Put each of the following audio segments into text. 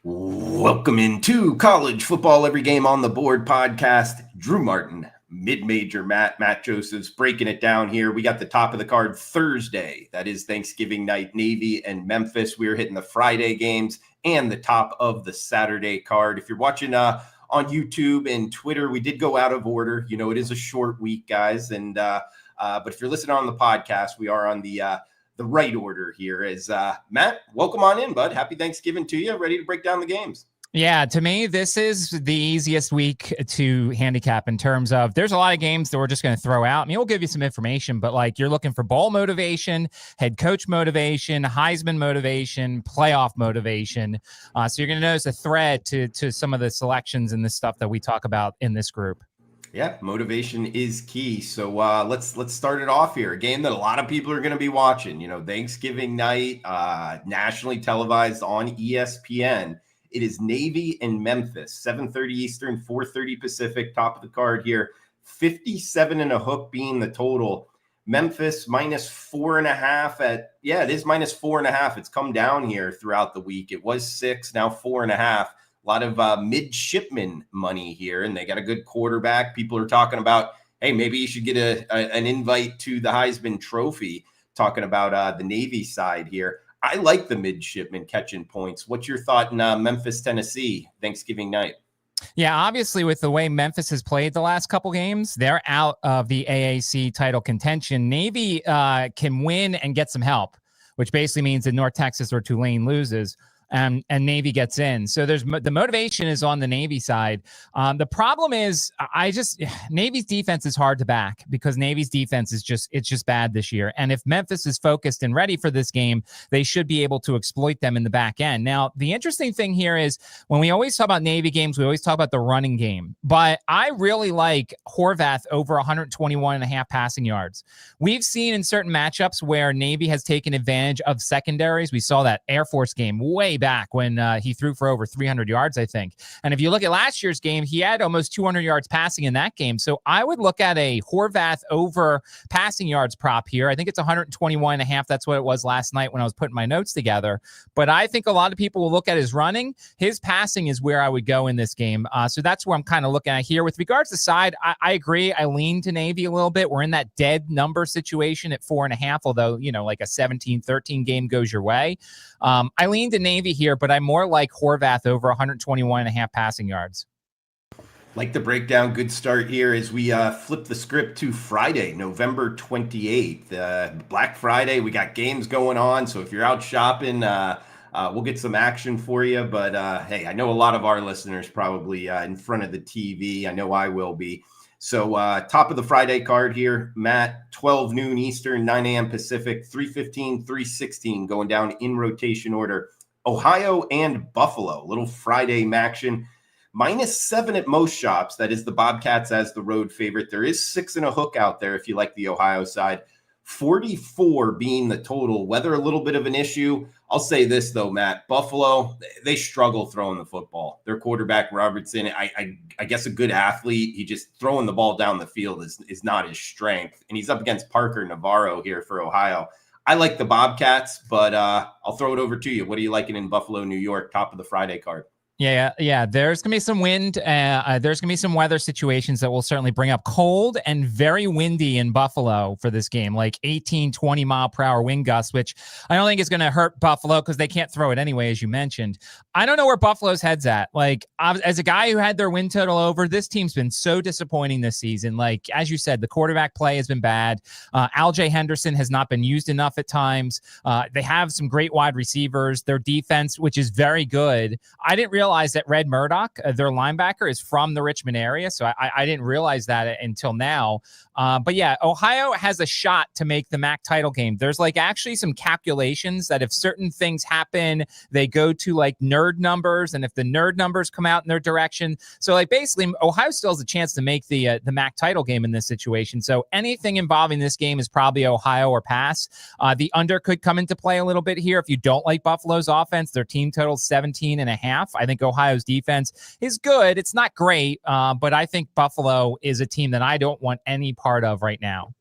Welcome into College Football Every Game on the Board podcast. Drew Martin, mid-major Matt Josephs breaking it down here. We got the top of the card Thursday. That is Thanksgiving night, Navy and Memphis. We are hitting the Friday games and the top of the Saturday card. If you're watching on YouTube and Twitter, we did go out of order. You know, it is a short week, guys. And but if you're listening on the podcast, we are on the right order here. Is Matt, welcome on in, bud. Happy Thanksgiving to you. Ready to break down the games. Yeah, to me, this is the easiest week to handicap in terms of there's a lot of games that we're just going to throw out. I mean, we'll give you some information, but like you're looking for bowl motivation, head coach motivation, Heisman motivation, playoff motivation. So you're going to notice a thread to some of the selections and the stuff that we talk about in this group. Yeah, motivation is key. So let's start it off here. A game that a lot of people are going to be watching. You know, Thanksgiving night, nationally televised on ESPN. It is Navy and Memphis, 7:30 Eastern, 4:30 Pacific. Top of the card here, 57 and a hook being the total. Memphis minus 4.5 it is minus 4.5. It's come down here throughout the week. It was 6, now 4.5. A lot of midshipman money here, and they got a good quarterback. People are talking about, hey, maybe you should get an invite to the Heisman Trophy, talking about the Navy side here. I like the midshipman catching points. What's your thought in Memphis, Tennessee, Thanksgiving night? Yeah, obviously, with the way Memphis has played the last couple games, they're out of the AAC title contention. Navy can win and get some help, which basically means that North Texas or Tulane loses. And Navy gets in. So there's the motivation is on the Navy side. The problem is Navy's defense is hard to back because Navy's defense is just bad this year. And if Memphis is focused and ready for this game, they should be able to exploit them in the back end. Now, the interesting thing here is when we always talk about Navy games, we always talk about the running game. But I really like Horvath over 121.5 passing yards. We've seen in certain matchups where Navy has taken advantage of secondaries. We saw that Air Force game way back when he threw for over 300 yards, I think. And if you look at last year's game, he had almost 200 yards passing in that game. So I would look at a Horvath over passing yards prop here. I think it's 121.5. That's what it was last night when I was putting my notes together. But I think a lot of people will look at his running. His passing is where I would go in this game. So that's where I'm kind of looking at here. With regards to side, I agree. I lean to Navy a little bit. We're in that dead number situation at 4.5, although, you know, like a 17-13 game goes your way. I lean to Navy here, but I'm more like Horvath over 121.5 passing yards. Like the breakdown, good start here as we flip the script to Friday, November 28th. Black Friday, we got games going on. So if you're out shopping, we'll get some action for you. But hey, I know a lot of our listeners probably in front of the TV. I know I will be. So top of the Friday card here, Matt, 12 noon Eastern, 9 a.m. Pacific, 3:15, 3:16 going down in rotation order. Ohio and Buffalo, little Friday action. -7 at most shops. That is the Bobcats as the road favorite. There is 6 and a hook out there if you like the Ohio side. 44 being the total. Weather a little bit of an issue. I'll say this, though, Matt. Buffalo, they struggle throwing the football. Their quarterback, Robertson, I guess a good athlete. He just throwing the ball down the field is not his strength. And he's up against Parker Navarro here for Ohio. I like the Bobcats, but I'll throw it over to you. What are you liking in Buffalo, New York, top of the Friday card? Yeah. There's going to be some wind. There's going to be some weather situations that will certainly bring up cold and very windy in Buffalo for this game, like 18, 20 mile per hour wind gusts, which I don't think is going to hurt Buffalo because they can't throw it anyway, as you mentioned. I don't know where Buffalo's head's at. Like, as a guy who had their win total over, this team's been so disappointing this season. Like, as you said, the quarterback play has been bad. Al-Jay Henderson has not been used enough at times. They have some great wide receivers. Their defense, which is very good. I didn't realize that Red Murdoch, their linebacker, is from the Richmond area. So I didn't realize that until now. But yeah, Ohio has a shot to make the MAC title game. There's like actually some calculations that if certain things happen, they go to like nerd numbers. And if the nerd numbers come out in their direction. So like basically Ohio still has a chance to make the MAC title game in this situation. So anything involving this game is probably Ohio or pass. The under could come into play a little bit here. If you don't like Buffalo's offense, their team total 17.5. I think Ohio's defense is good. It's not great, but I think Buffalo is a team that I don't want any part of right now.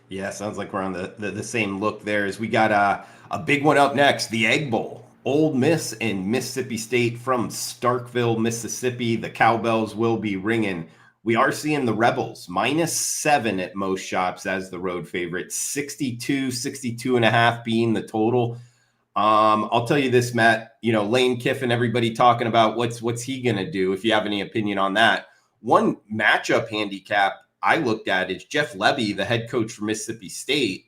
Yeah, sounds like we're on the same look there as we got a big one up next, the Egg Bowl. Ole Miss and Mississippi State from Starkville, Mississippi. The cowbells will be ringing. We are seeing the Rebels -7 at most shops as the road favorite, 62, 62.5 being the total. I'll tell you this, Matt, Lane Kiffin, everybody talking about what's he going to do, if you have any opinion on that. One matchup handicap I looked at is Jeff Levy, the head coach for Mississippi State.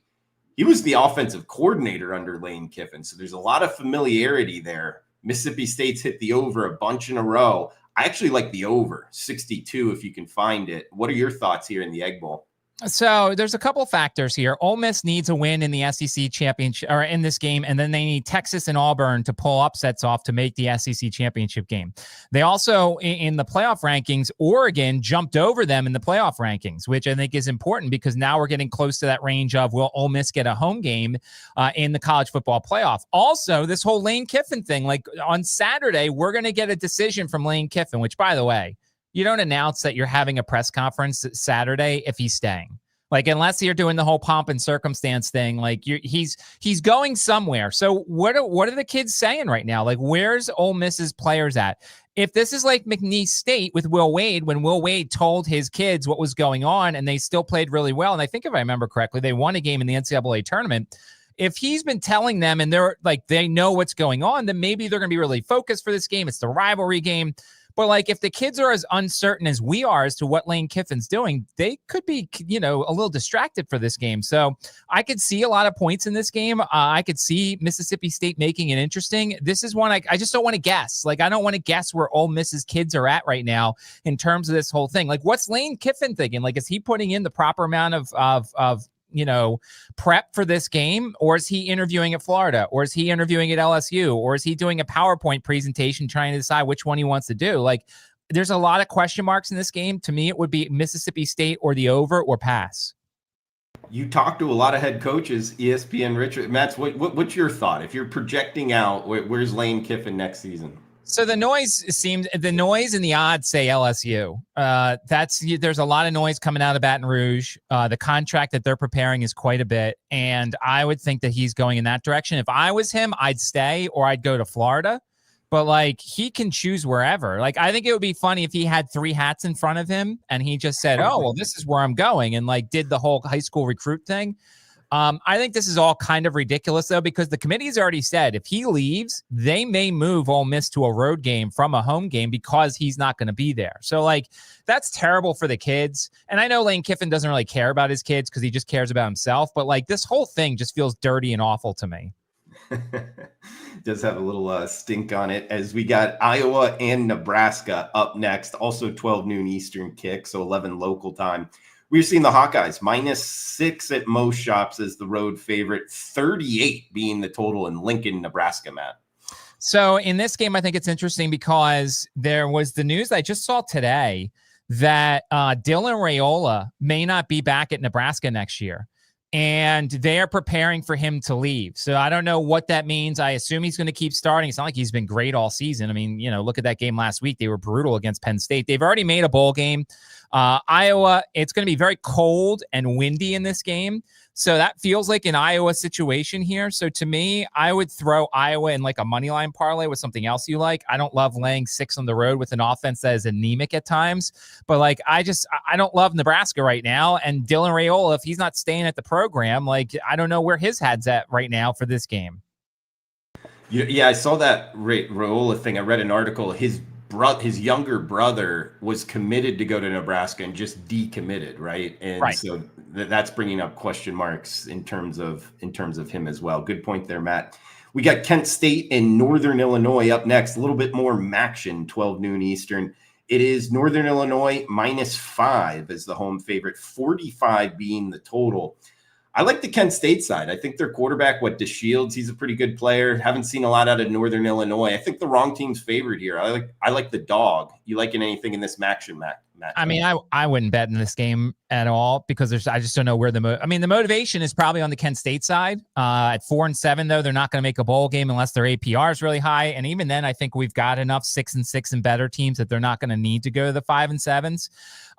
He was the offensive coordinator under Lane Kiffin, so there's a lot of familiarity there. Mississippi State's hit the over a bunch in a row. I actually like the over, 62 if you can find it. What are your thoughts here in the Egg Bowl? So there's a couple factors here. Ole Miss needs a win in the SEC championship or in this game, and then they need Texas and Auburn to pull upsets off to make the SEC championship game. They also, in the playoff rankings, Oregon jumped over them in the playoff rankings, which I think is important because now we're getting close to that range of, will Ole Miss get a home game in the college football playoff? Also, this whole Lane Kiffin thing, like on Saturday, we're going to get a decision from Lane Kiffin, which, by the way, you don't announce that you're having a press conference Saturday if he's staying. Like, unless you're doing the whole pomp and circumstance thing, like he's going somewhere. So what are the kids saying right now? Like, where's Ole Miss's players at? If this is like McNeese State with Will Wade, when Will Wade told his kids what was going on and they still played really well, and I think if I remember correctly, they won a game in the NCAA tournament. If he's been telling them and they're like, they know what's going on, then maybe they're going to be really focused for this game. It's the rivalry game. But like, if the kids are as uncertain as we are as to what Lane Kiffin's doing, they could be, a little distracted for this game. So I could see a lot of points in this game. I could see Mississippi State making it interesting. This is one I just don't want to guess. Like, I don't want to guess where Ole Miss's kids are at right now in terms of this whole thing. Like, what's Lane Kiffin thinking? Like, is he putting in the proper amount of prep for this game, or is he interviewing at Florida, or is he interviewing at LSU, or is he doing a PowerPoint presentation trying to decide which one he wants to do? Like, there's a lot of question marks in this game. To me, it would be Mississippi State or the over or pass. You talk to a lot of head coaches, ESPN Richard. Matt, what's your thought? If you're projecting out, where's Lane Kiffin next season? So the noise and the odds say LSU. There's a lot of noise coming out of Baton Rouge. The contract that they're preparing is quite a bit, and I would think that he's going in that direction. If I was him, I'd stay or I'd go to Florida. But like, he can choose wherever. Like, I think it would be funny if he had 3 hats in front of him and he just said, "Oh, well, this is where I'm going," and like did the whole high school recruit thing. I think this is all kind of ridiculous, though, because the committee's already said if he leaves, they may move Ole Miss to a road game from a home game because he's not going to be there. So, like, that's terrible for the kids. And I know Lane Kiffin doesn't really care about his kids because he just cares about himself. But, like, this whole thing just feels dirty and awful to me. Does have a little stink on it, as we got Iowa and Nebraska up next. Also 12 noon Eastern kick, so 11 local time. We're seeing the Hawkeyes -6 at most shops as the road favorite, 38 being the total in Lincoln, Nebraska, Matt. So in this game, I think it's interesting because there was the news I just saw today that Dylan Raiola may not be back at Nebraska next year. And they are preparing for him to leave. So I don't know what that means. I assume he's going to keep starting. It's not like he's been great all season. I mean, look at that game last week. They were brutal against Penn State. They've already made a bowl game. Iowa, it's going to be very cold and windy in this game. So that feels like an Iowa situation here. So to me, I would throw Iowa in like a money line parlay with something else you like. I don't love laying 6 on the road with an offense that is anemic at times. But like, I don't love Nebraska right now. And Dylan Raiola, if he's not staying at the program, like, I don't know where his head's at right now for this game. Yeah, I saw that Raiola thing. I read an article. His younger brother was committed to go to Nebraska and just decommitted, right? And right. So that's bringing up question marks in terms of him as well. Good point there, Matt. We got Kent State and Northern Illinois up next. A little bit more MACtion, 12 noon Eastern. It is Northern Illinois -5 as the home favorite, 45 being the total. I like the Kent State side. I think their quarterback, DeShields, he's a pretty good player. Haven't seen a lot out of Northern Illinois. I think the wrong team's favored here. I like the dog. You liking anything in this MACtion, Matt? I mean, I wouldn't bet in this game at all because I just don't know where the motivation is probably on the Kent State side. At 4-7, though, they're not going to make a bowl game unless their APR is really high. And even then, I think we've got enough 6-6 and better teams that they're not going to need to go to the 5-7s.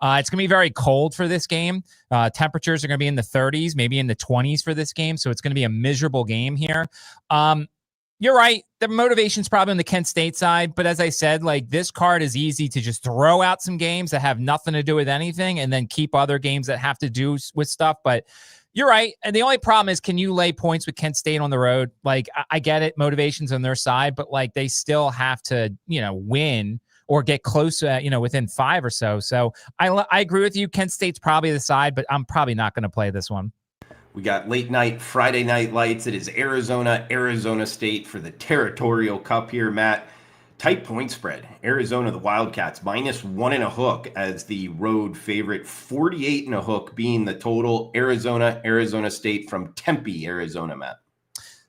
It's going to be very cold for this game. Temperatures are going to be in the 30s, maybe in the 20s for this game. So it's going to be a miserable game here. You're right. the motivation's probably on the Kent State side, but as I said, like this card is easy to just throw out some games that have nothing to do with anything and then keep other games that have to do with stuff. But you're right. And the only problem is, can you lay points with Kent State on the road? Like, I get it. Motivation's on their side, but like they still have to, win or get close, within 5 or so. So I agree with you. Kent State's probably the side, but I'm probably not going to play this one. We got late night Friday night lights. It is Arizona State for the Territorial Cup here, Matt. Tight point spread. Arizona, the Wildcats, -1.5 as the road favorite. 48.5 being the total. Arizona State from Tempe, Arizona, Matt.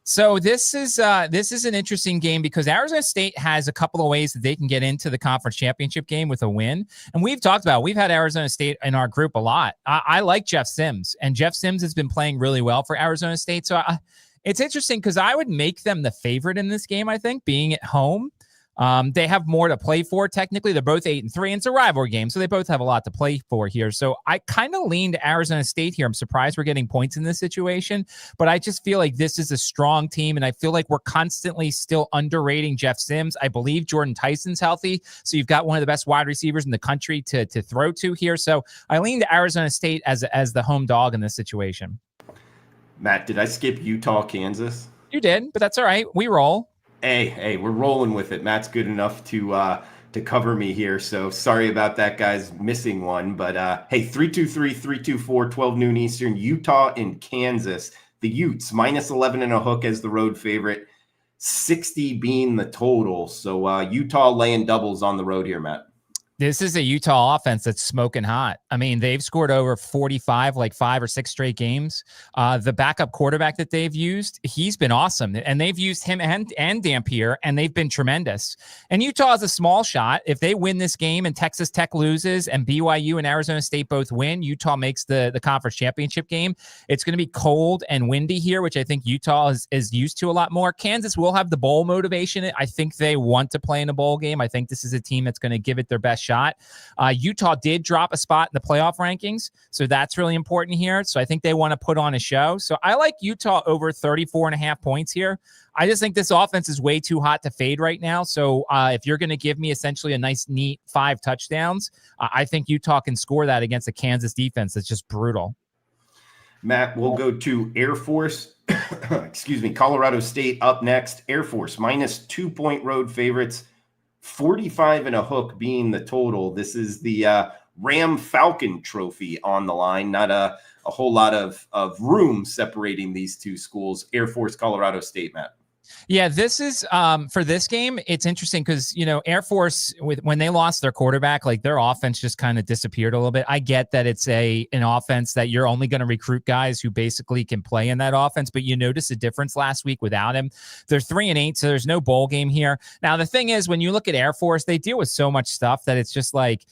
So this is an interesting game because Arizona State has a couple of ways that they can get into the conference championship game with a win. And we've had Arizona State in our group a lot. I like Jeff Sims, and Jeff Sims has been playing really well for Arizona State. So it's interesting because I would make them the favorite in this game, I think, being at home. They have more to play for. Technically, they're both 8-3, and it's a rivalry game, so they both have a lot to play for here. So I kind of lean to Arizona State here. I'm surprised we're getting points in this situation, but I just feel like this is a strong team, and I feel like we're constantly still underrating Jeff Sims. I believe Jordan Tyson's healthy, so you've got one of the best wide receivers in the country to throw to here. So I lean to Arizona State as the home dog in this situation. Matt, did I skip Utah, Kansas? You did, but that's all right. We roll. Hey, we're rolling with it. Matt's good enough to cover me here. So sorry about that, guys, missing one. But hey, 323-324, 12 noon Eastern, Utah and Kansas. The Utes, -11.5 as the road favorite, 60 being the total. So Utah laying doubles on the road here, Matt. This is a Utah offense that's smoking hot. I mean, they've scored over 45, like 5 or 6 straight games. The backup quarterback that they've used, he's been awesome. And they've used him and Dampier, and they've been tremendous. And Utah is a small shot. If they win this game and Texas Tech loses and BYU and Arizona State both win, Utah makes the conference championship game. It's going to be cold and windy here, which I think Utah is used to a lot more. Kansas will have the bowl motivation. I think they want to play in a bowl game. I think this is a team that's going to give it their best shot. Utah did drop a spot in the playoff rankings, so that's really important here. So I think they want to put on a show. So I like Utah over 34.5 points here. I just think this offense is way too hot to fade right now. So if you're going to give me essentially a nice, neat 5 touchdowns, I think Utah can score that against a Kansas defense that's just brutal. Matt, we'll go to Air Force. Colorado State up next. Air Force -2-point road favorites. 45.5 being the total. This is the Ram Falcon Trophy on the line. Not a whole lot of room separating these two schools. Air Force, Colorado State, Matt. Yeah, this is for this game. It's interesting because Air Force, when they lost their quarterback, like their offense just kind of disappeared a little bit. I get that it's an offense that you're only going to recruit guys who basically can play in that offense, but you notice a difference last week without him. They're 3-8, so there's no bowl game here. Now the thing is, when you look at Air Force, they deal with so much stuff that it's just like,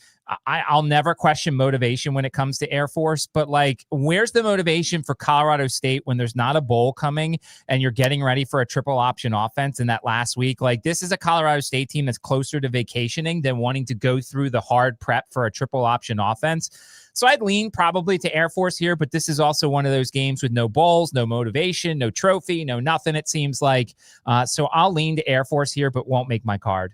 I'll never question motivation when it comes to Air Force, but like, where's the motivation for Colorado State when there's not a bowl coming and you're getting ready for a triple option offense in that last week? Like, this is a Colorado State team that's closer to vacationing than wanting to go through the hard prep for a triple option offense. So I'd lean probably to Air Force here, but this is also one of those games with no bowls, no motivation, no trophy, no nothing, it seems like. So I'll lean to Air Force here, but won't make my card.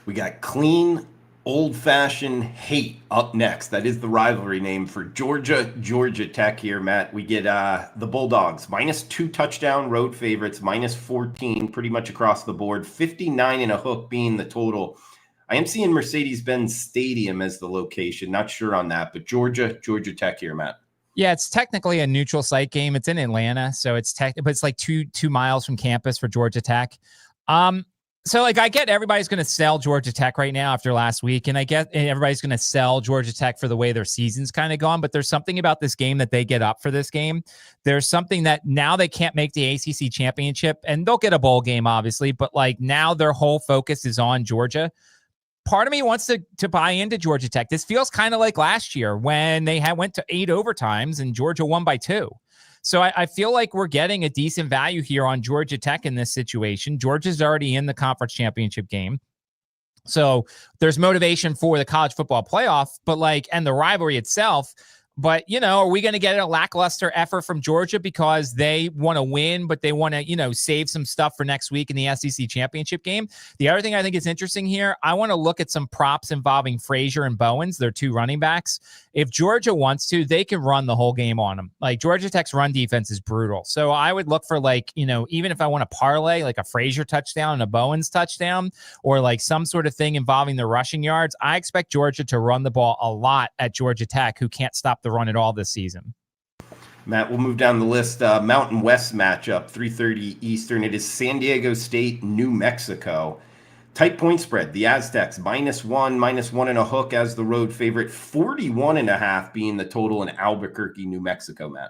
We got clean, old-fashioned hate up next. That is the rivalry name for Georgia Tech here, Matt. We get the Bulldogs -2 touchdown road favorites, -14 pretty much across the board, 59.5 being the total. I am seeing Mercedes-Benz Stadium as the location. Not sure on that, but Georgia Tech here, Matt. Yeah, it's technically a neutral site game. It's in Atlanta, so but it's like two miles from campus for Georgia Tech. So, like, I get everybody's going to sell Georgia Tech right now after last week, and I get everybody's going to sell Georgia Tech for the way their season's kind of gone, but there's something about this game that they get up for this game. There's something that now they can't make the ACC championship, and they'll get a bowl game, obviously, but, like, now their whole focus is on Georgia. Part of me wants to buy into Georgia Tech. This feels kind of like last year when they went to 8 overtimes and Georgia won by 2. So I feel like we're getting a decent value here on Georgia Tech in this situation. Georgia's already in the conference championship game. So there's motivation for the college football playoff, but and the rivalry itself, But, are we going to get a lackluster effort from Georgia because they want to win, but they want to, save some stuff for next week in the SEC championship game? The other thing I think is interesting here, I want to look at some props involving Frazier and Bowens, their two running backs. If Georgia wants to, they can run the whole game on them. Like, Georgia Tech's run defense is brutal. So I would look for, even if I want to parlay, like a Frazier touchdown and a Bowens touchdown, or like some sort of thing involving the rushing yards, I expect Georgia to run the ball a lot at Georgia Tech, who can't stop the run at all this season. Matt, we'll move down the list. Mountain West matchup, 3:30 Eastern. It is San Diego State, New Mexico. Tight point spread. The Aztecs -1 and a hook as the road favorite. 41.5 being the total in Albuquerque, New Mexico, Matt.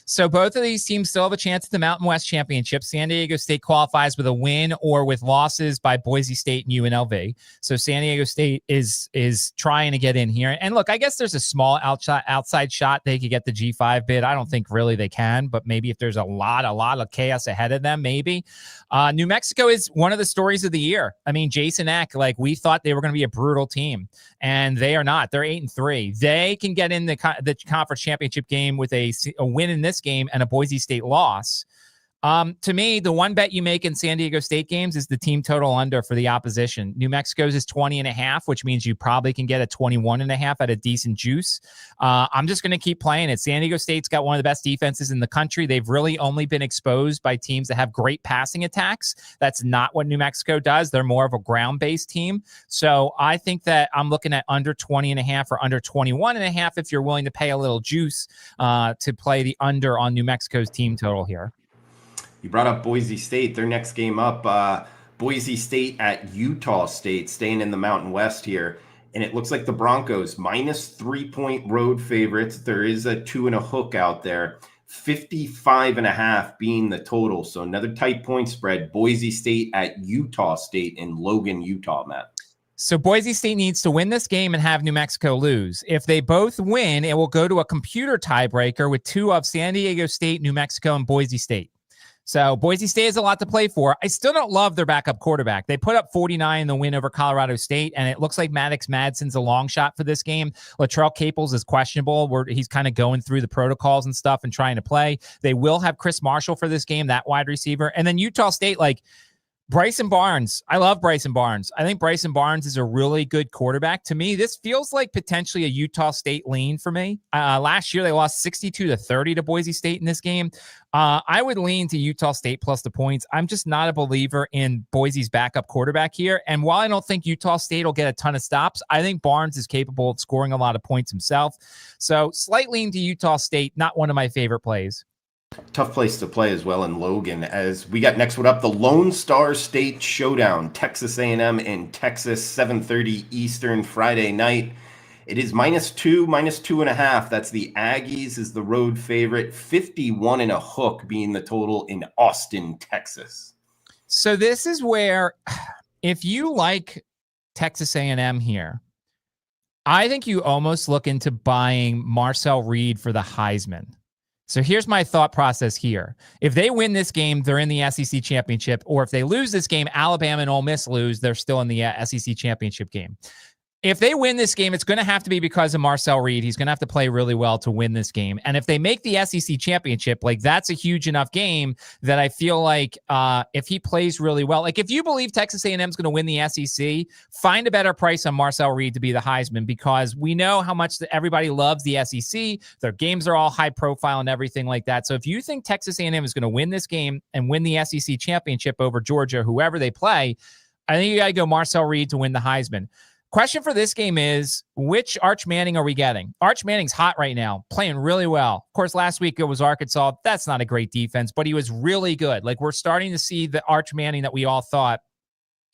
So both of these teams still have a chance at the Mountain West Championship. San Diego State qualifies with a win or with losses by Boise State and UNLV. So San Diego State is trying to get in here. And look, I guess there's a small outside shot they could get the G5 bid. I don't think really they can, but maybe if there's a lot of chaos ahead of them, maybe. New Mexico is one of the stories of the year. I mean, Jason Eck, we thought they were going to be a brutal team, and they are not. They're 8-3. They can get in the conference championship game with a win in this game and a Boise State loss. To me, the one bet you make in San Diego State games is the team total under for the opposition. New Mexico's is 20.5, which means you probably can get a 21.5 at a decent juice. I'm just going to keep playing it. San Diego State's got one of the best defenses in the country. They've really only been exposed by teams that have great passing attacks. That's not what New Mexico does. They're more of a ground-based team. So I think that I'm looking at under 20.5 or under 21.5 if you're willing to pay a little juice to play the under on New Mexico's team total here. You brought up Boise State. Their next game up, Boise State at Utah State, staying in the Mountain West here. And it looks like the Broncos -3-point road favorites. There is a 2 and a hook out there. 55.5 being the total. So another tight point spread. Boise State at Utah State in Logan, Utah, Matt. So Boise State needs to win this game and have New Mexico lose. If they both win, it will go to a computer tiebreaker with two of San Diego State, New Mexico, and Boise State. So Boise State has a lot to play for. I still don't love their backup quarterback. They put up 49 in the win over Colorado State, and it looks like Maddox Madsen's a long shot for this game. Latrell Caples is questionable, where he's kind of going through the protocols and stuff and trying to play. They will have Chris Marshall for this game, that wide receiver. And then Utah State, Bryson Barnes. I love Bryson Barnes. I think Bryson Barnes is a really good quarterback. To me, this feels like potentially a Utah State lean for me. Last year, they lost 62-30 to Boise State in this game. I would lean to Utah State plus the points. I'm just not a believer in Boise's backup quarterback here. And while I don't think Utah State will get a ton of stops, I think Barnes is capable of scoring a lot of points himself. So slight lean to Utah State, not one of my favorite plays. Tough place to play as well in Logan. As we got next one up, the Lone Star State Showdown, Texas A&M and Texas, 7:30 Eastern Friday night. It is -2, -2.5. That's the Aggies is the road favorite. 51 and a hook being the total in Austin, Texas. So this is where, if you like Texas A&M here, I think you almost look into buying Marcel Reed for the Heisman. So here's my thought process here. If they win this game, they're in the SEC championship, or if they lose this game, Alabama and Ole Miss lose, they're still in the SEC championship game. If they win this game, it's going to have to be because of Marcel Reed. He's going to have to play really well to win this game. And if they make the SEC championship, that's a huge enough game that I feel like if he plays really well, if you believe Texas A&M is going to win the SEC, find a better price on Marcel Reed to be the Heisman, because we know how much everybody loves the SEC. Their games are all high profile and everything like that. So if you think Texas A&M is going to win this game and win the SEC championship over Georgia, whoever they play, I think you got to go Marcel Reed to win the Heisman. Question for this game is, which Arch Manning are we getting? Arch Manning's hot right now, playing really well. Of course, last week it was Arkansas. That's not a great defense, but he was really good. We're starting to see the Arch Manning that we all thought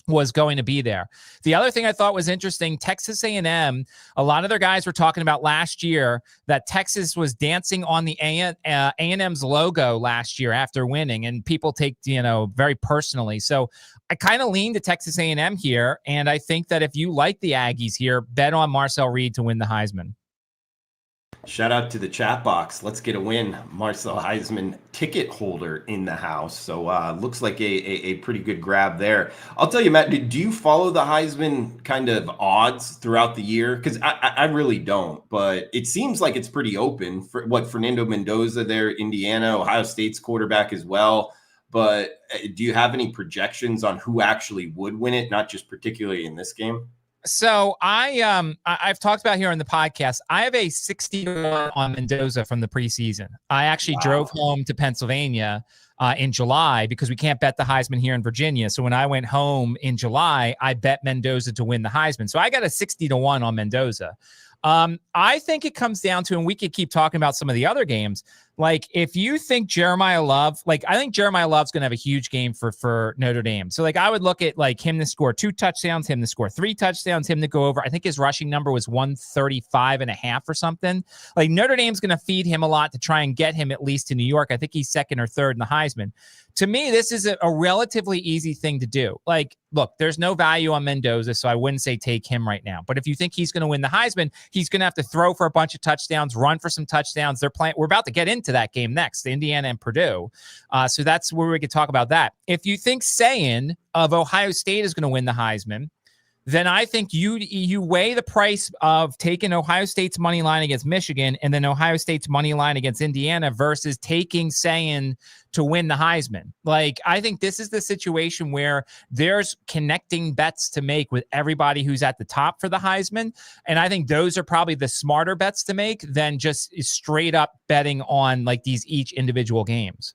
was going to be there. The other thing I thought was interesting, Texas A&M, a lot of their guys were talking about last year that Texas was dancing on the A&M's logo last year after winning, and people take, very personally. So I kind of lean to Texas A&M here, and I think that if you like the Aggies here, bet on Marcel Reed to win the Heisman. Shout out to the chat box. Let's get a win. Marcel Heisman ticket holder in the house. So looks like a pretty good grab there. I'll tell you, Matt, do you follow the Heisman kind of odds throughout the year? Because I really don't, but it seems like it's pretty open for what Fernando Mendoza there, Indiana, Ohio State's quarterback as well. But do you have any projections on who actually would win it? Not just particularly in this game. So I've talked about here on the podcast. I have a 60-1 on Mendoza from the preseason. I actually drove home to Pennsylvania in July because we can't bet the Heisman here in Virginia. So when I went home in July, I bet Mendoza to win the Heisman. So I got a 60-1 on Mendoza. I think it comes down to, and we could keep talking about some of the other games. Like, if you think Jeremiah Love, like, I think Jeremiah Love's going to have a huge game for Notre Dame. So, like, I would look at, like, him to score 2 touchdowns, him to score 3 touchdowns, him to go over. I think his rushing number was 135.5 or something. Like, Notre Dame's going to feed him a lot to try and get him at least to New York. I think he's 2nd or 3rd in the Heisman. To me, this is a relatively easy thing to do. Like, look, there's no value on Mendoza, so I wouldn't say take him right now. But if you think he's going to win the Heisman, he's going to have to throw for a bunch of touchdowns, run for some touchdowns. We're about to get into that game next, Indiana and Purdue. So that's where we could talk about that. If you think Sayin of Ohio State is going to win the Heisman, then I think you weigh the price of taking Ohio State's money line against Michigan and then Ohio State's money line against Indiana versus taking Sayin to win the Heisman. Like, I think this is the situation where there's connecting bets to make with everybody who's at the top for the Heisman. And I think those are probably the smarter bets to make than just straight up betting on like these each individual games.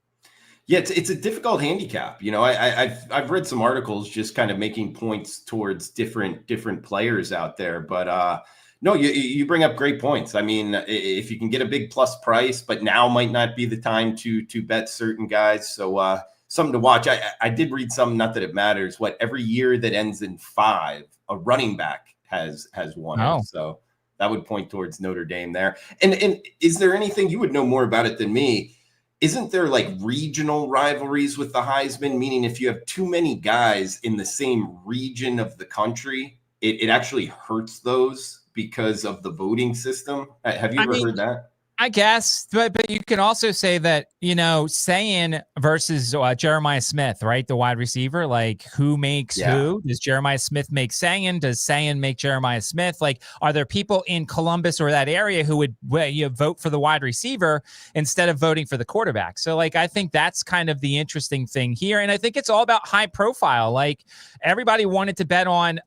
Yeah, it's a difficult handicap. You know, I've read some articles just kind of making points towards different players out there. But no, you bring up great points. I mean, if you can get a big plus price, but now might not be the time to bet certain guys. So something to watch. I did read some, not that it matters. What, every year that ends in 5, a running back has won it. So that would point towards Notre Dame there. And is there anything, you would know more about it than me, isn't there like regional rivalries with the Heisman? Meaning if you have too many guys in the same region of the country, it actually hurts those because of the voting system. Have you ever heard that? I guess, but you can also say that, you know, Sayin versus Jeremiah Smith, right? The wide receiver, like who makes who? Does Jeremiah Smith make Sayin? Does Sayin make Jeremiah Smith? Like, are there people in Columbus or that area who would vote for the wide receiver instead of voting for the quarterback? So, like, I think that's kind of the interesting thing here. And I think it's all about high profile. Like, everybody wanted to bet on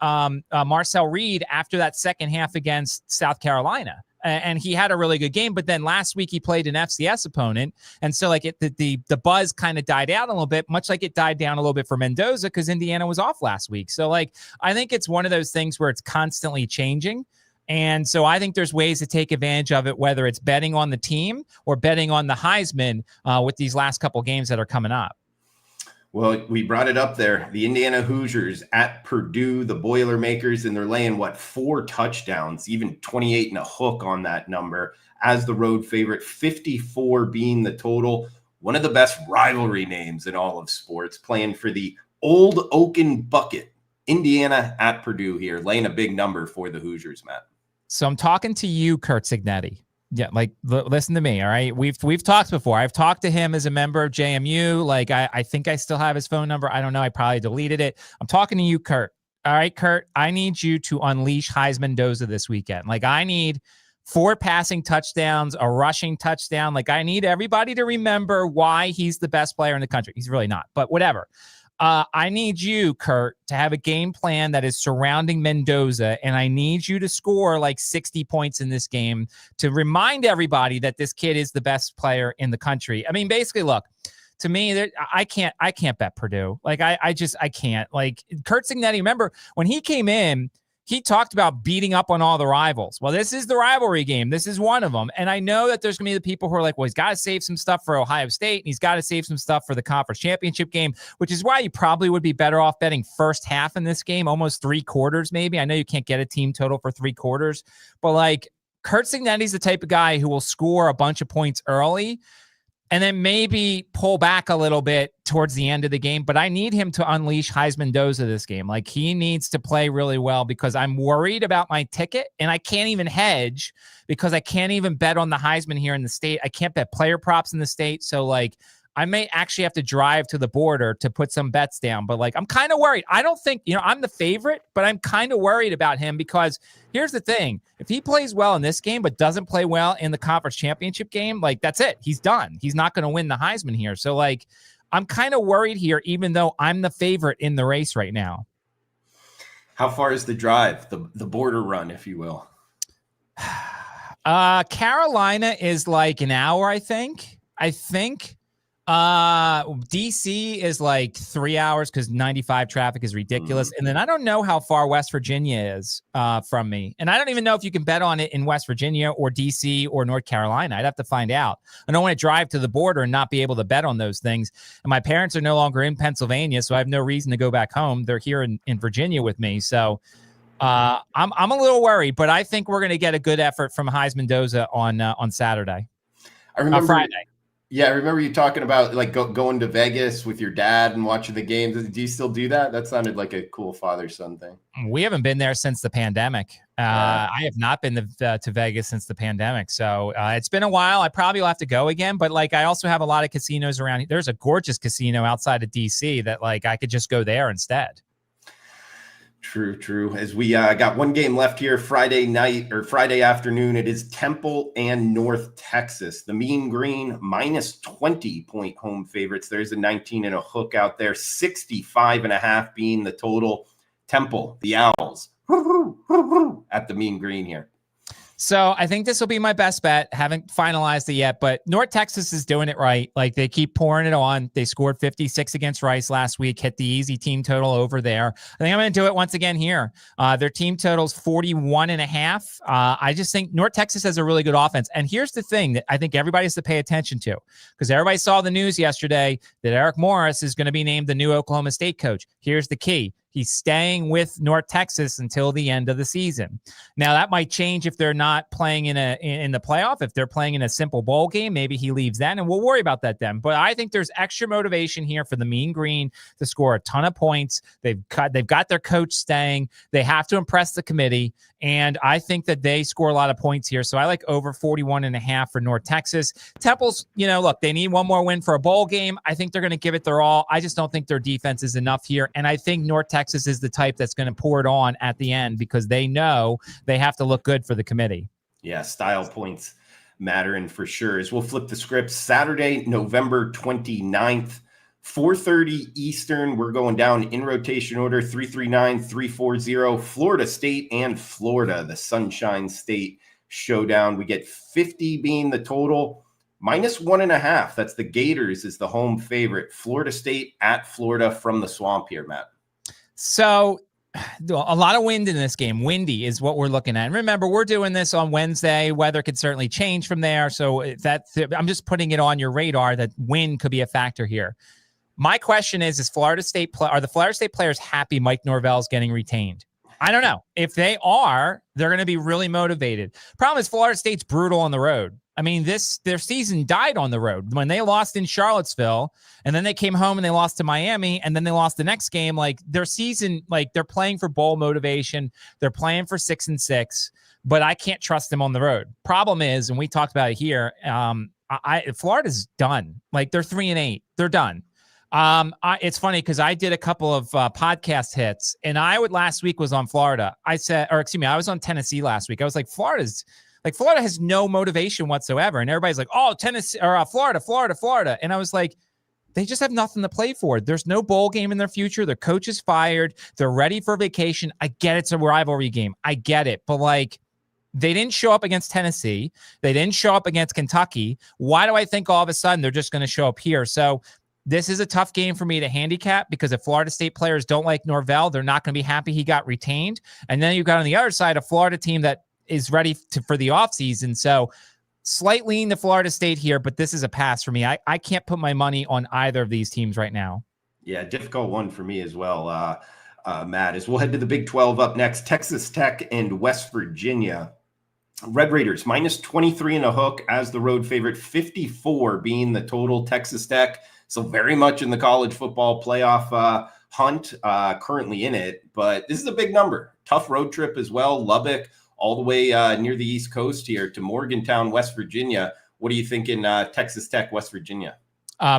Marcel Reed after that second half against South Carolina. And he had a really good game, but then last week he played an FCS opponent, and so like the buzz kind of died out a little bit, much like it died down a little bit for Mendoza because Indiana was off last week. So like I think it's one of those things where it's constantly changing, and so I think there's ways to take advantage of it, whether it's betting on the team or betting on the Heisman with these last couple games that are coming up. Well, we brought it up there. The Indiana Hoosiers at Purdue, the Boilermakers, and they're laying, 4 touchdowns, even 28 and a hook on that number as the road favorite, 54 being the total. One of the best rivalry names in all of sports, playing for the Old Oaken Bucket. Indiana at Purdue here, laying a big number for the Hoosiers, Matt. So I'm talking to you, Kurt Signetti. Yeah, like listen to me, all right? We've talked before. I've talked to him as a member of JMU. Like I think I still have his phone number. I don't know. I probably deleted it. I'm talking to you, Kurt. All right, Kurt. I need you to unleash Heisman Mendoza this weekend. Like I need 4 passing touchdowns, a rushing touchdown. Like I need everybody to remember why he's the best player in the country. He's really not, but whatever. I need you, Kurt, to have a game plan that is surrounding Mendoza, and I need you to score like 60 points in this game to remind everybody that this kid is the best player in the country. I mean, basically, look, to me, I can't bet Purdue. Like, I can't. Like, Kurt Signetti, remember, when he came in, he talked about beating up on all the rivals. Well, this is the rivalry game. This is one of them. And I know that there's going to be the people who are like, well, he's got to save some stuff for Ohio State, and he's got to save some stuff for the conference championship game, which is why you probably would be better off betting first half in this game, almost 3/4 maybe. I know you can't get a team total for 3/4, but like Kurt Signetti's the type of guy who will score a bunch of points early and then maybe pull back a little bit towards the end of the game. But I need him to unleash Heisman Doza this game. Like, he needs to play really well because I'm worried about my ticket, and I can't even hedge because I can't even bet on the Heisman here in the state. I can't bet player props in the state. So, like, I may actually have to drive to the border to put some bets down. But, like, I'm kind of worried. I don't think, I'm the favorite, but I'm kind of worried about him because here's the thing. If he plays well in this game but doesn't play well in the conference championship game, like, that's it. He's done. He's not going to win the Heisman here. So, like, I'm kind of worried here, even though I'm the favorite in the race right now. How far is the drive, the border run, if you will? Carolina is like an hour, I think. DC is like 3 hours because 95 traffic is ridiculous. And then I don't know how far West Virginia is from me. And I don't even know if you can bet on it in West Virginia or DC or North Carolina. I'd have to find out. I don't want to drive to the border and not be able to bet on those things. And my parents are no longer in Pennsylvania, so I have no reason to go back home. They're here in Virginia with me. So I'm a little worried, but I think we're going to get a good effort from Heisman Doza on Saturday. I remember Friday. Yeah, I remember you talking about like going to Vegas with your dad and watching the games. Do you still do that? That sounded like a cool father-son thing. We haven't been there since the pandemic. I have not been to Vegas since the pandemic. So it's been a while. I probably will have to go again. But like, I also have a lot of casinos around here. There's a gorgeous casino outside of DC that like I could just go there instead. True. As we got one game left here, Friday night or Friday afternoon, it is Temple and North Texas. The Mean Green minus 20-point home favorites. There's a 19 and a hook out there, 65.5 being the total. Temple, the Owls, at the Mean Green here. So I think this will be my best bet. Haven't finalized it yet, but North Texas is doing it right. Like, they keep pouring it on. They scored 56 against Rice last week, hit the easy team total over there. I think I'm going to do it once again here. Their team total's 41.5. I just think North Texas has a really good offense. And here's the thing that I think everybody has to pay attention to, because everybody saw the news yesterday that Eric Morris is going to be named the new Oklahoma State coach. Here's the key. He's staying with North Texas until the end of the season. Now, that might change if they're not playing in the playoff. If they're playing in a simple bowl game, maybe he leaves then, and we'll worry about that then. But I think there's extra motivation here for the Mean Green to score a ton of points. They've got their coach staying. They have to impress the committee, and I think that they score a lot of points here. So I like over 41.5 for North Texas. Temple's, look, they need one more win for a bowl game. I think they're going to give it their all. I just don't think their defense is enough here, and I think North Texas is the type that's going to pour it on at the end because they know they have to look good for the committee. Yeah, style points mattering for sure. As we'll flip the script, Saturday, November 29th, 4:30 Eastern. We're going down in rotation order, 339, 340, Florida State and Florida, the Sunshine State showdown. We get 50 being the total. Minus 1.5. That's the Gators is the home favorite. Florida State at Florida from the swamp here, Matt. So a lot of wind in this game. Windy is what we're looking at. And remember, we're doing this on Wednesday. Weather could certainly change from there. So I'm just putting it on your radar that wind could be a factor here. My question is are the Florida State players happy Mike Norvell's getting retained? I don't know. If they are, they're going to be really motivated. Problem is Florida State's brutal on the road. I mean, their season died on the road when they lost in Charlottesville, and then they came home and they lost to Miami, and then they lost the next game. Like, their season, like, they're playing for bowl motivation. They're playing for 6-6, but I can't trust them on the road. Problem is, and we talked about it here, Florida's done. Like, they're 3-8. They're done. It's funny because I did a couple of podcast hits, and last week was on Florida. I was on Tennessee last week. I was like, Florida has no motivation whatsoever. And everybody's like, oh, Tennessee or Florida. And I was like, they just have nothing to play for. There's no bowl game in their future. Their coach is fired. They're ready for vacation. I get it's a rivalry game. I get it. But like, they didn't show up against Tennessee. They didn't show up against Kentucky. Why do I think all of a sudden they're just going to show up here? So this is a tough game for me to handicap because if Florida State players don't like Norvell, they're not going to be happy he got retained. And then you've got on the other side a Florida team that is ready for the offseason. So slight lean to Florida State here, but this is a pass for me. I can't put my money on either of these teams right now. Yeah, difficult one for me as well, Matt. As we'll head to the Big 12 up next, Texas Tech and West Virginia. Red Raiders minus 23 and a hook as the road favorite, 54 being the total. Texas Tech, so very much in the college football playoff hunt, currently in it. But this is a big number. Tough road trip as well. Lubbock, all the way near the East Coast here to Morgantown, West Virginia. What are you thinking, Texas Tech, West Virginia?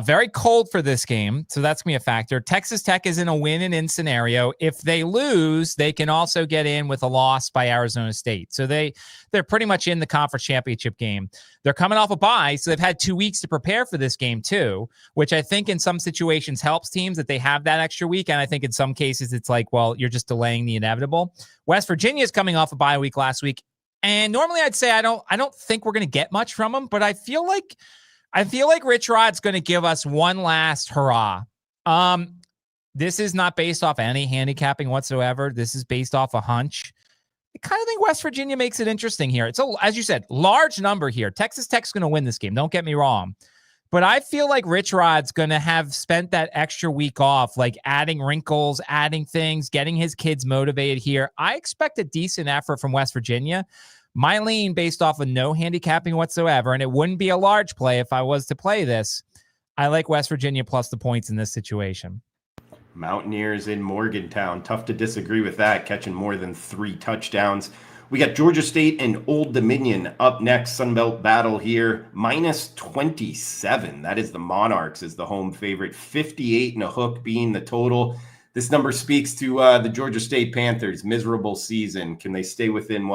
Very cold for this game, so that's going to be a factor. Texas Tech is in a win and in scenario. If they lose, they can also get in with a loss by Arizona State. So they're pretty much in the conference championship game. They're coming off a bye, so they've had 2 weeks to prepare for this game too, which I think in some situations helps teams that they have that extra week. And I think in some cases it's like, well, you're just delaying the inevitable. West Virginia is coming off a bye week last week, and normally I'd say I don't think we're going to get much from them, but I feel like Rich Rod's going to give us one last hurrah. This is not based off any handicapping whatsoever. This is based off a hunch. I kind of think West Virginia makes it interesting here. It's as you said, large number here. Texas Tech's going to win this game. Don't get me wrong. But I feel like Rich Rod's going to have spent that extra week off, like adding wrinkles, adding things, getting his kids motivated here. I expect a decent effort from West Virginia. My lean based off of no handicapping whatsoever, and it wouldn't be a large play if I was to play this. I like West Virginia plus the points in this situation. Mountaineers in Morgantown. Tough to disagree with that, catching more than 3 touchdowns. We got Georgia State and Old Dominion up next. Sunbelt battle here. Minus 27. That is the Monarchs as the home favorite. 58 and a hook being the total. This number speaks to the Georgia State Panthers. Miserable season. Can they stay within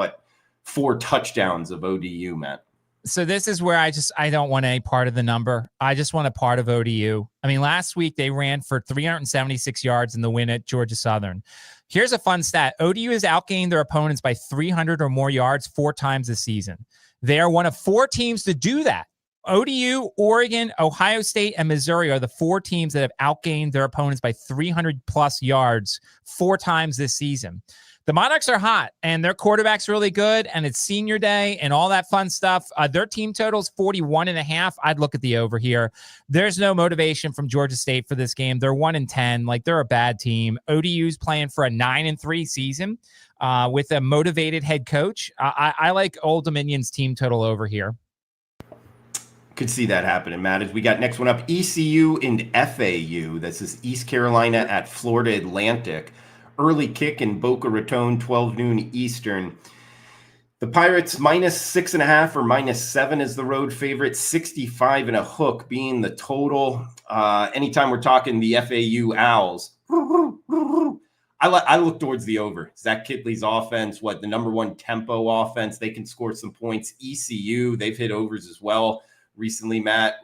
4 touchdowns of ODU, Matt? So this is where I don't want any part of the number. I just want a part of ODU. I mean, last week they ran for 376 yards in the win at Georgia Southern. Here's a fun stat. ODU has outgained their opponents by 300 or more yards 4 times this season. They are one of 4 teams to do that. ODU, Oregon, Ohio State, and Missouri are the 4 teams that have outgained their opponents by 300 plus yards 4 times this season. The Monarchs are hot, and their quarterback's really good, and it's senior day and all that fun stuff. Their team total's 41.5. I'd look at the over here. There's no motivation from Georgia State for this game. They're 1-10. Like, they're a bad team. ODU's playing for a 9-3 season with a motivated head coach. I like Old Dominion's team total over here. Could see that happening, Matt. As we got next one up, ECU and FAU. This is East Carolina at Florida Atlantic. Early kick in Boca Raton, 12 noon Eastern. The Pirates minus 6.5 or minus 7 is the road favorite. 65 and a hook being the total. Anytime we're talking the FAU Owls, I look towards the over. Zach Kitley's offense, the number 1 tempo offense. They can score some points. ECU, they've hit overs as well recently, Matt.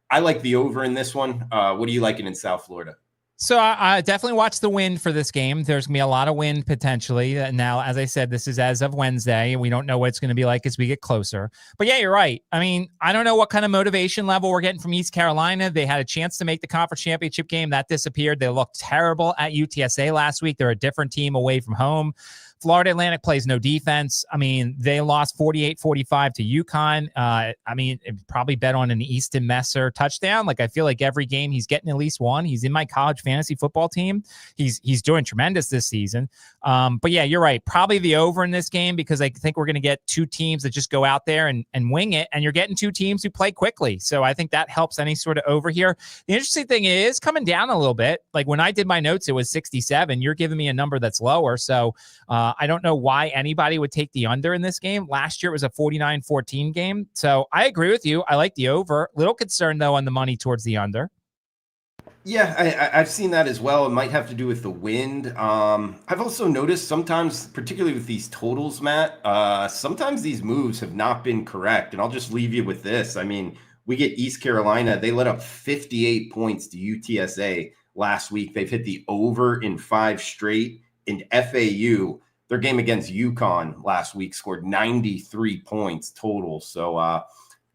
I like the over in this one. What are you liking in South Florida? So I definitely watch the wind for this game. There's going to be a lot of wind potentially. Now, as I said, this is as of Wednesday, and we don't know what it's going to be like as we get closer. But yeah, you're right. I mean, I don't know what kind of motivation level we're getting from East Carolina. They had a chance to make the conference championship game. That disappeared. They looked terrible at UTSA last week. They're a different team away from home. Florida Atlantic plays no defense. I mean, they lost 48-45 to UConn. I mean, probably bet on an Easton Messer touchdown. Like, I feel like every game he's getting at least one. He's in my college fantasy football team. He's doing tremendous this season. But yeah, you're right. Probably the over in this game, because I think we're going to get 2 teams that just go out there and wing it. And you're getting 2 teams who play quickly. So I think that helps any sort of over here. The interesting thing is coming down a little bit. Like, when I did my notes, it was 67. You're giving me a number that's lower. So I don't know why anybody would take the under in this game. Last year it was a 49-14 game. So I agree with you. I like the over. Little concerned, though, on the money towards the under. Yeah, I've seen that as well. It might have to do with the wind. I've also noticed sometimes, particularly with these totals, Matt, sometimes these moves have not been correct. And I'll just leave you with this. I mean, we get East Carolina. They let up 58 points to UTSA last week. They've hit the over in 5 straight. And FAU, their game against UConn last week, scored 93 points total. So a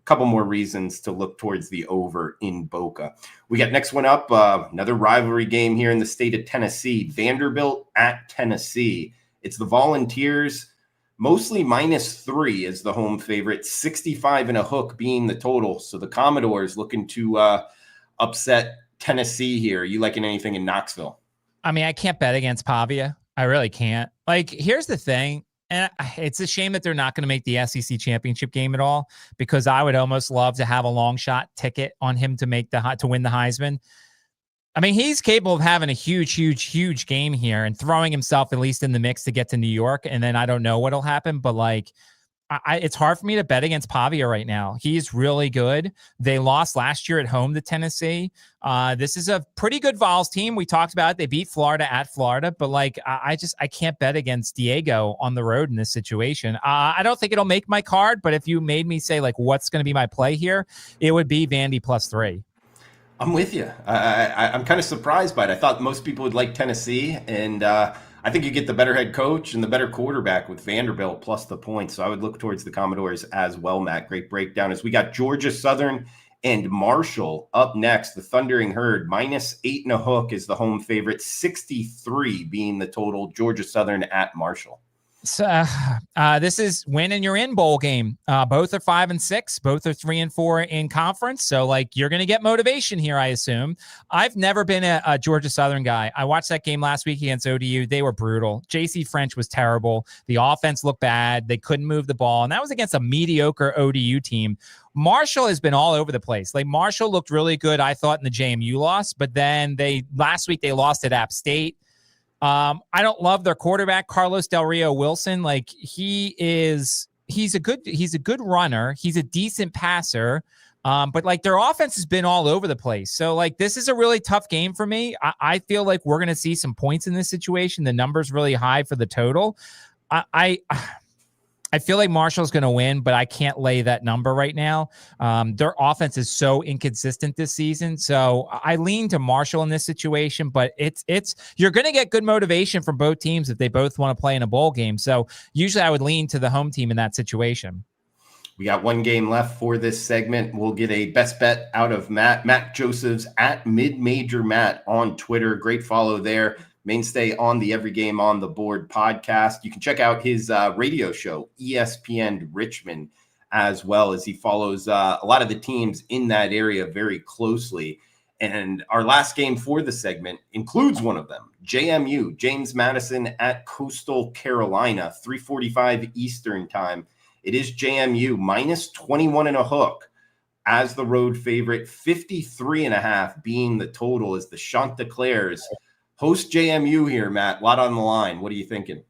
couple more reasons to look towards the over in Boca. We got next one up, another rivalry game here in the state of Tennessee. Vanderbilt at Tennessee. It's the Volunteers, mostly -3 is the home favorite. 65 and a hook being the total. So the Commodores looking to upset Tennessee here. Are you liking anything in Knoxville? I mean, I can't bet against Pavia. I really can't. Like, here's the thing. And it's a shame that they're not going to make the SEC championship game at all, because I would almost love to have a long shot ticket on him to win the Heisman. I mean, he's capable of having a huge game here and throwing himself at least in the mix to get to New York. And then I don't know what'll happen, but like, it's hard for me to bet against Pavia right now. He's really good. They lost last year at home to Tennessee. This is a pretty good Vols team. We talked about it. They beat Florida at Florida, but like, I can't bet against Diego on the road in this situation. I don't think it'll make my card, but if you made me say like, what's going to be my play here, it would be Vandy +3. I'm with you. I'm kind of surprised by it. I thought most people would like Tennessee, and I think you get the better head coach and the better quarterback with Vanderbilt plus the points. So I would look towards the Commodores as well, Matt. Great breakdown. As we got Georgia Southern and Marshall up next, the Thundering Herd -8.5 is the home favorite, 63 being the total. Georgia Southern at Marshall. So this is win and you're in bowl game. Both are 5-6. Both are 3-4 in conference. So like you're going to get motivation here, I assume. I've never been a Georgia Southern guy. I watched that game last week against ODU. They were brutal. JC French was terrible. The offense looked bad. They couldn't move the ball. And that was against a mediocre ODU team. Marshall has been all over the place. Like Marshall looked really good, I thought, in the JMU loss, but then last week they lost at App State. I don't love their quarterback, Carlos Del Rio Wilson. Like he's a good runner. He's a decent passer. But like their offense has been all over the place. So like, this is a really tough game for me. I feel like we're going to see some points in this situation. The number's really high for the total. I feel like Marshall's going to win, but I can't lay that number right now. Their offense is so inconsistent this season. So I lean to Marshall in this situation, but you're going to get good motivation from both teams if they both want to play in a bowl game. So usually I would lean to the home team in that situation. We got one game left for this segment. We'll get a best bet out of Matt Josephs at Mid-Major Matt on Twitter. Great follow there. Mainstay on the Every Game on the Board podcast. You can check out his radio show, ESPN Richmond, as well, as he follows a lot of the teams in that area very closely. And our last game for the segment includes one of them, JMU, James Madison at Coastal Carolina, 3:45 Eastern time. It is JMU -21.5 as the road favorite, 53.5 being the total as the Chanticleers host JMU here, Matt. A lot on the line. What are you thinking?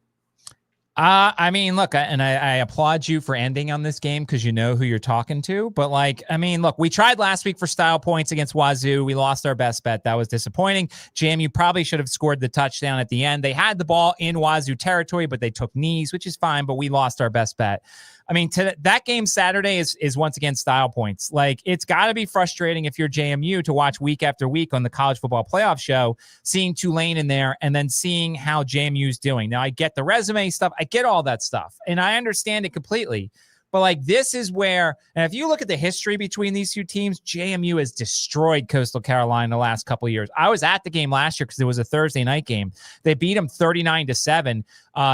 I mean, look, I applaud you for ending on this game because you know who you're talking to. But like, I mean, look, we tried last week for style points against Wazoo. We lost our best bet. That was disappointing. JMU probably should have scored the touchdown at the end. They had the ball in Wazoo territory, but they took knees, which is fine. But we lost our best bet. I mean, that game Saturday is once again style points. Like, it's got to be frustrating if you're JMU to watch week after week on the college football playoff show, seeing Tulane in there and then seeing how JMU's doing. Now, I get the resume stuff. I get all that stuff, and I understand it completely. But like, this is where, and if you look at the history between these two teams, JMU has destroyed Coastal Carolina the last couple of years. I was at the game last year because it was a Thursday night game. They beat them 39-7.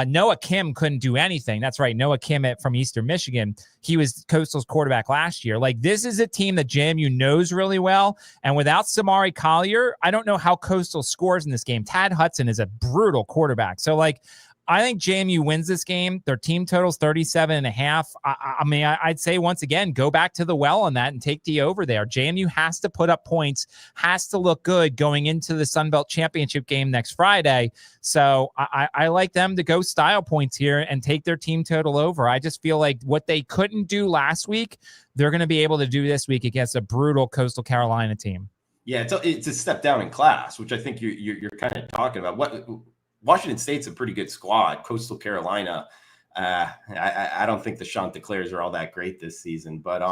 Noah Kim couldn't do anything. That's right. Noah Kim from Eastern Michigan. He was Coastal's quarterback last year. Like, this is a team that JMU knows really well. And without Samari Collier, I don't know how Coastal scores in this game. Tad Hudson is a brutal quarterback. So like, I think JMU wins this game. Their team total's 37.5. I mean, I'd say once again, go back to the well on that and take the over there. JMU has to put up points, has to look good going into the Sun Belt Championship game next Friday. So I like them to go style points here and take their team total over. I just feel like what they couldn't do last week, they're going to be able to do this week against a brutal Coastal Carolina team. Yeah, it's a step down in class, which I think you're kind of talking about. Washington State's a pretty good squad. Coastal Carolina, I don't think the Chanticleers are all that great this season. But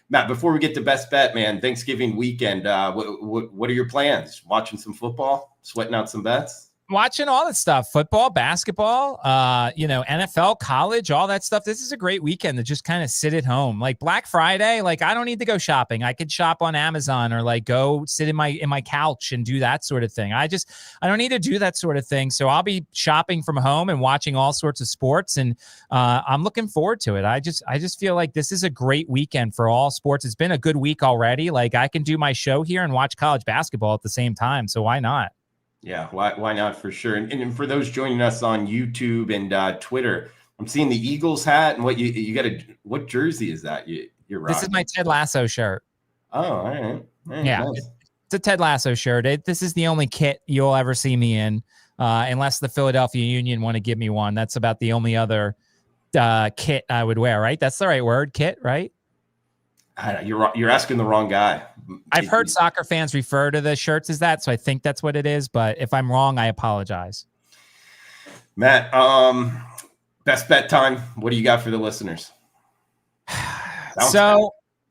Matt, before we get to best bet, man, Thanksgiving weekend, what are your plans? Watching some football, sweating out some bets? Watching all that stuff, football, basketball, NFL, college, all that stuff. This is a great weekend to just kind of sit at home. Like Black Friday, like I don't need to go shopping. I could shop on Amazon or like go sit in my couch and do that sort of thing. I don't need to do that sort of thing. So I'll be shopping from home and watching all sorts of sports, and I'm looking forward to it. I just feel like this is a great weekend for all sports. It's been a good week already. Like I can do my show here and watch college basketball at the same time. So why not? Yeah, why not, for sure. And for those joining us on YouTube and Twitter, I'm seeing the Eagles hat, and what jersey is that you're rocking? This is my Ted Lasso shirt. Oh, all right. Yeah, nice. It's a Ted Lasso shirt. This is the only kit you'll ever see me in, unless the Philadelphia Union want to give me one. That's about the only other kit I would wear, right? That's the right word, kit, right? You're asking the wrong guy. I've heard soccer fans refer to the shirts as that, so I think that's what it is. But if I'm wrong, I apologize. Matt, best bet time. What do you got for the listeners?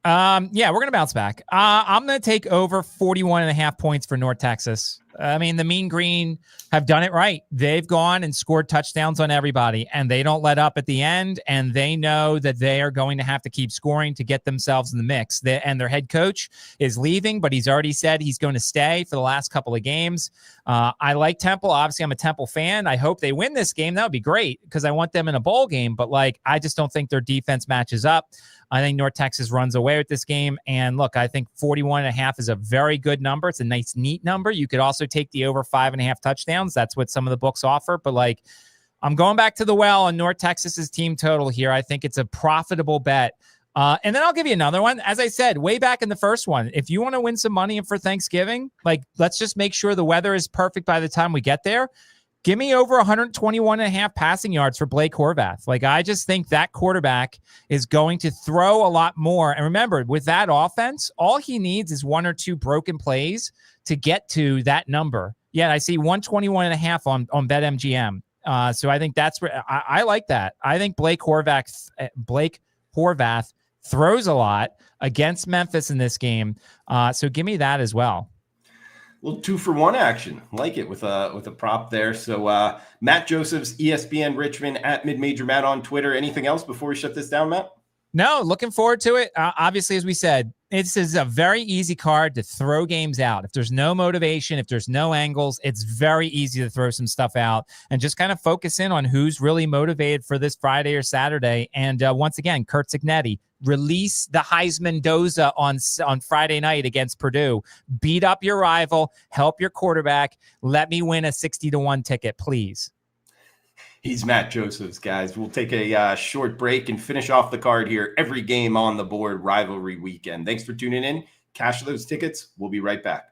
Yeah, we're going to bounce back. I'm going to take over 41.5 points for North Texas. I mean, the Mean Green have done it right. They've gone and scored touchdowns on everybody, and they don't let up at the end, and they know that they are going to have to keep scoring to get themselves in the mix. And their head coach is leaving, but he's already said he's going to stay for the last couple of games. I like Temple. Obviously, I'm a Temple fan. I hope they win this game. That would be great because I want them in a bowl game, but I just don't think their defense matches up. I think North Texas runs away with this game. And look, I think 41.5 is a very good number. It's a nice, neat number. You could also take the over 5.5 touchdowns. That's what some of the books offer. But I'm going back to the well on North Texas's team total here. I think it's a profitable bet. And then I'll give you another one. As I said, way back in the first one, if you want to win some money for Thanksgiving, let's just make sure the weather is perfect by the time we get there. Give me over 121.5 passing yards for Blake Horvath. I just think that quarterback is going to throw a lot more. And remember, with that offense, all he needs is one or two broken plays to get to that number. Yeah, I see 121.5 on BetMGM. So I think that's where I like that. I think Blake Horvath throws a lot against Memphis in this game. So give me that as well. Little 2-for-1 action, like it with a prop there. So Matt Josephs, ESPN Richmond at Mid-Major Matt on Twitter. Anything else before we shut this down, Matt? No, looking forward to it. Obviously, as we said, this is a very easy card to throw games out. If there's no motivation, if there's no angles, it's very easy to throw some stuff out and just kind of focus in on who's really motivated for this Friday or Saturday. And once again, Kurt Cignetti, release the Heisman Doza on Friday night against Purdue. Beat up your rival, help your quarterback. Let me win a 60-1 ticket, please. He's Matt Josephs, guys. We'll take a short break and finish off the card here. Every game on the board, rivalry weekend. Thanks for tuning in. Cash those tickets. We'll be right back.